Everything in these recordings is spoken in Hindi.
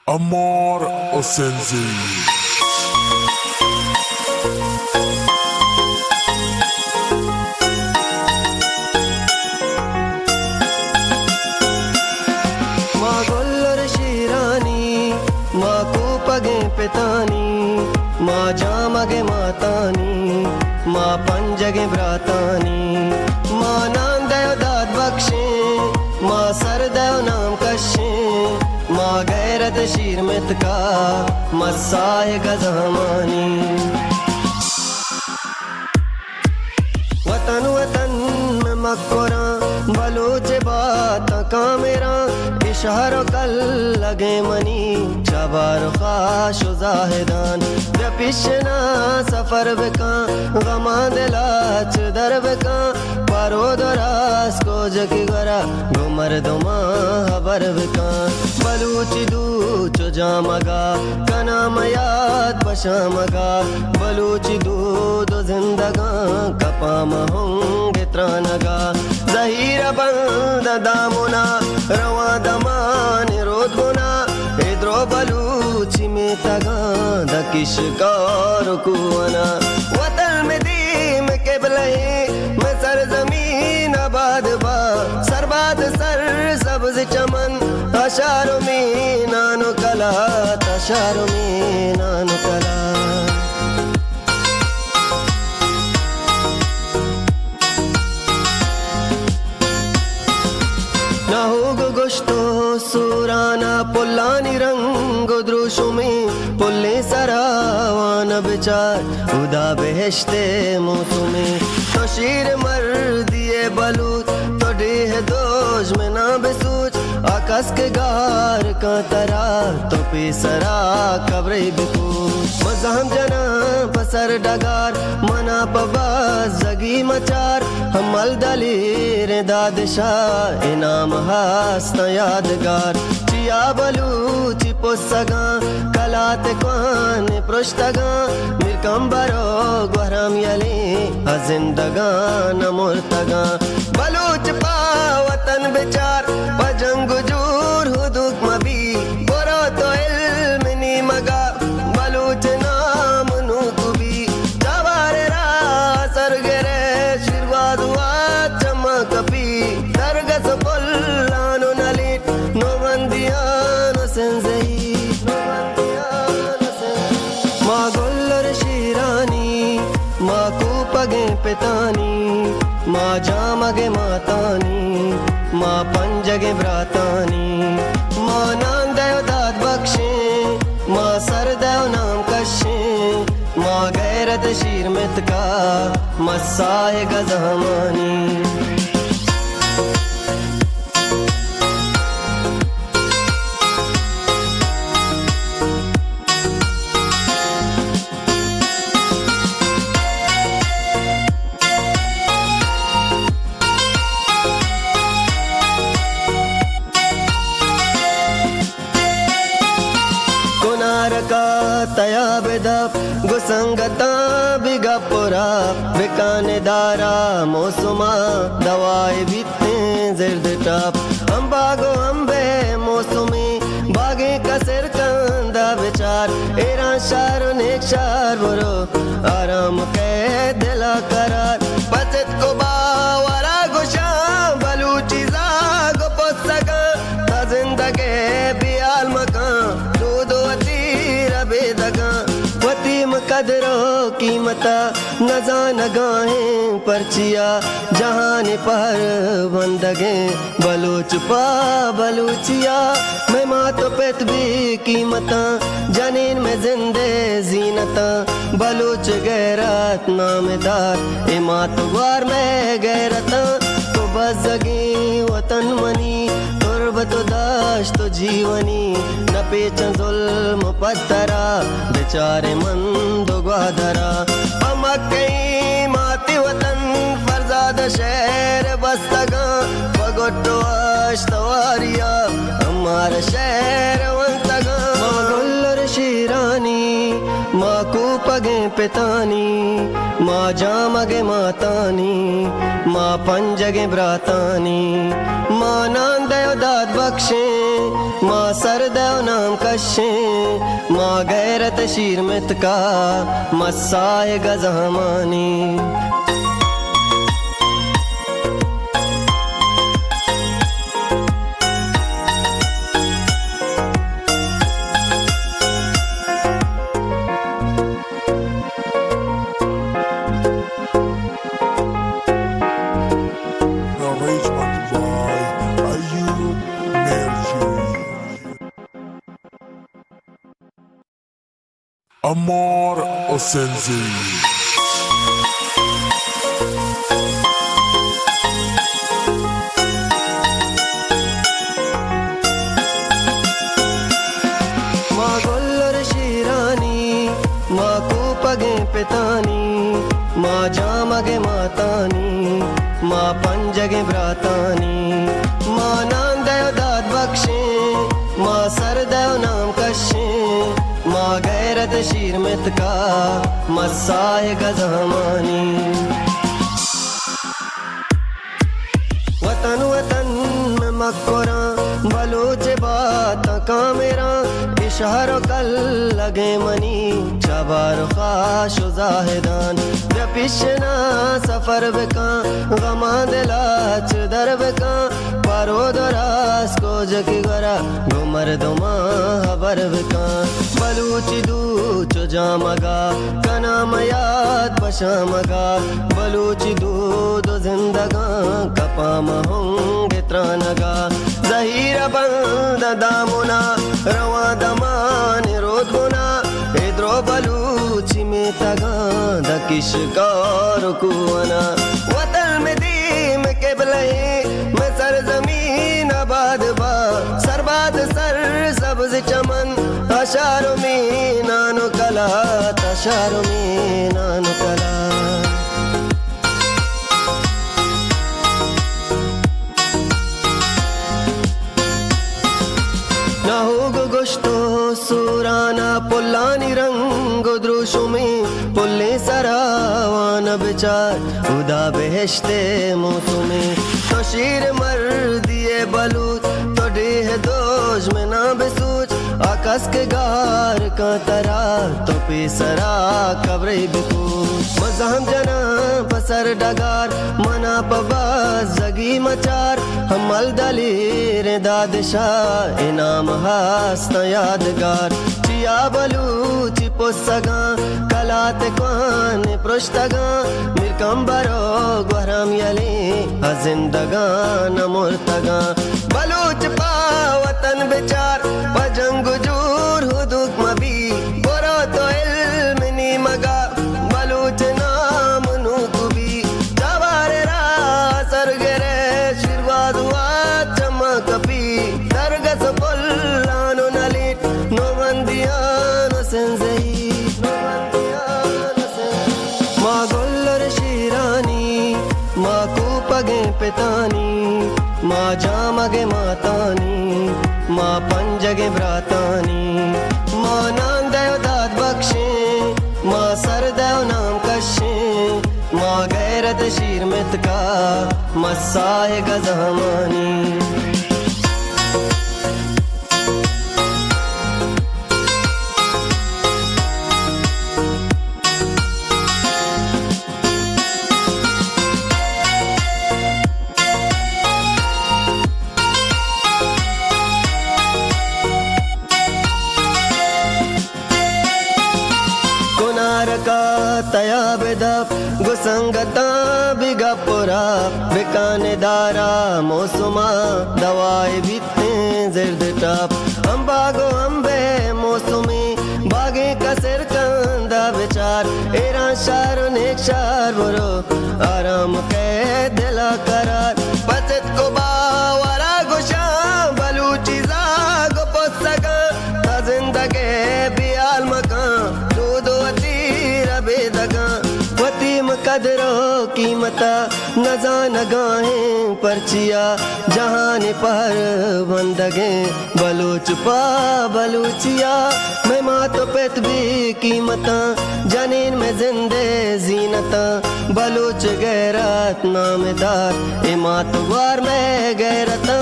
Amor Osenzi. Ma gollor shirani, ma kupage petani, ma jamage matani, ma panjage bratani, ma nandayo dad bakshe, ma sardayo naam kashe, ma gairat shir metka, ma saye gazamani. वतन वतन में मक्कोरा बलूच बात का मेरा इशारों कल लगे मनी जबार खाश जाहिदान जपिशना सफर बेका गमा दिलाच दर बेका पारो दरास को जकी गरा घुमर दुमा हबर बेका बलूच दू चो जामगा कना मयाद पशामगा बलूच दू दो जिंदगा कपाम होंगे त्रानगा जहीर बंद दामुना रवा दमान रोद गुना इद्रो बलूची में तगा दकिश कार कुआना वतन में दीम के बलहे में सरजमीन आबाद बा सरबाद सर सब्ज चमन अशारों में नानो कला तशारों में नानो कला गोश्तो सुराना पुल्लानी रंग द्रुशुमी पुल्ले सरावान बिचार उदा बेहश्ते मौसुमी तो शीर मर दिए बलूच तो डेह दोज में ना बेसूच आकाश के गार का तरा तो पेसरा कब्रे बिकूच मजहम जना पसर डगार मना पबाज जगी मचार हमल दलीर दादशाह इनाम हास्ता यादगार चिया बलूची पोसगा कलात क्वान पृष्ठगा मिरकम्बरो ग्वरम यली जिंदगा नमुर्तगा बलूच पा वतन बेचार पजंग जूर हुदुक मबी बोरो तो इल्म नी मगा बलूच नाम नुकुबी जवारे रा सरगरे शिरवादुआ चमक पी सरगस पुल्लानो नलिट नोमंदियानो सेंजेई मा गोल्लर शिरानी मा कूपगे पेतानी मा जामगे मातानी मा पंजगे ब्रातानी मा नांदयो दाद बख्शे मा सरदयो नाम कशे मा गैरत शीर मितका मसाए गजमानी तया बेदप गुसंगता बिगापुरा बिकाने दारा मौसुमा दवाई बीतने जिर्द टाप हम बागो अम्बे मौसुमी बागे कसर कंदा बेचार एरा शार नेक शार बुरो आराम के दिला करार पचत को बावरा गुशा बलूची जागो पोसगा ता जिंदगे बियाल मकान दूधो बेदगा वतीम कदरो कीमता नजान गाहें परचिया जहान पर बंदगे बलूच पा बलूचिया मैं मातो पेत भी कीमता जनीन में जिंदे जीनता बलूच गैरत नामदार इमात वार में गैरता तो बजगी वतन मनी तो दाश तो जीवनी न पेचन जुल्म पत्तरा बेचारे मंदो ग्वादरा अमकई माती वतन फरजाद शहर बस्तगा बगोटो अश्तवारिया हमारा शहर वंतगा गोल्लर शिरानी मा कूपगे पेतानी मा जामगे मातानी मा पंजगे ब्रातानी मा नांदयो दाद बख्शे माँ सरदेव नाम कशे माँ गैरत शीर मित का मसाए गजमानी Arrangement by Ayub Mercury. Amar Osenzi. माँ गुल्लर शीरानी माँ कूपगे पितानी माँ जामगे मातानी माँ पंजगे भ्रातानी माँ नाम दयो दाद बख्शे माँ सरदेव नाम कशे माँ गैरत शीर मित का मसाए गजमानी वतन वतन में मक्कोरा बलूच बात का मेरा इशारों कल लगे मनी चबार खाश जाहिदान पिछना सफर बिका गमा दिलाच दर बिका पारो दरास को जकी गरा घुमर दुमा हबर बिका बलूची दूच जामगा कना मयाद बशामगा बलूची दूध जिंदगा कपाम होंगे त्रानगा जहीर बंद दामुना रवा दमान रोद गुना इद्रो बलूची में तगा दकिश कार कुआना वतन में दी में केबले में सरजमीन आबाद बा सरबाद सर सब्ज चमन अशारों में नानो कला तशारों में नानो कला ना हो गोश्तो सुराना पुल्लानी रंग द्रुशु में पुल्ले सरावान बिचार उदा बेहश्ते मौसुमे तो शीर मर दिए बलूच तो डेह दोज में ना बेसूच आकाश के गार का तरा तो पेसरा कब्रे बिकूच मजहम जना पसर डगार मना पबाज जगी मचार हमल दलीर दादशाह इनाम हास्ता यादगार चिया बलूची पोसगा कलाते क्वान पृष्ठगा मिरकम बरो ग्वरम यले जिंदगा नमुर्तगा बलूच पा वतन बेचार पजंग जूर हुदुक मबी बोरो तो इल्म नी मगा बलूच नाम नुकुबी जवारे रा सरगरे शिरवाद हुआ चमक पी दरगस पुल्लानो नलिट नो बंदियानो सेंजेई माँ गुल्लर शीरानी माँ कूपगे पितानी माँ जामगे मातानी माँ पंजगे भ्रातानी माँ नाम दयो दाद बख्शे माँ सरदेव नाम कशे माँ गैरत शीर मित का मसाए गजमानी तया बेदप गुसंगता बिगापुरा बिकाने दारा मौसुमा दवाई बीते जिर्द टाप अम्बागो अम्बे मौसुमी बागे कसर कंदा विचार एरा शार नेक शार बुरो आराम के दिला करार पचत को बावरा गुशा बलूची जागो पोसगा जिंदगे बियाल मकान दूधो बेदगा वतीम कदरो कीमता नजान गाहें परचिया जहान पर बंदगे बलूच पा बलूचिया मैं माँ तो पेत भी कीमता जनीन में जिंदे जीनता बलूच गैरत नामदार इमात वार में गैरता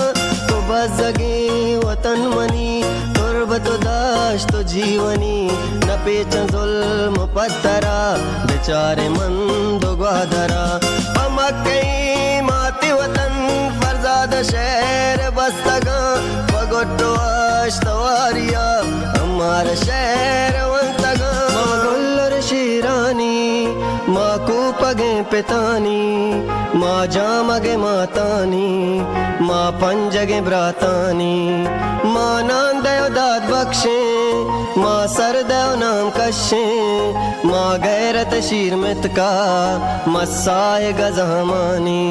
तो बस जगी वतन मनी तो जीवनी न पेच जुल्म पत्तरा बेचारे मंद ग्वादरा अमकई माती वतन फरजाद शहर बस्तगा पगोटो अश्तवारिया हमारा शहर वंतगा गुल्लर शीरानी माँ को पगे पितानी माँ जामगे मातानी माँ पंजगे ब्रातानी माँ नाम दयो दाद बख्शे माँ सर दयो नाम कशे माँ गैरत शीर मित का मसाए गजहमानी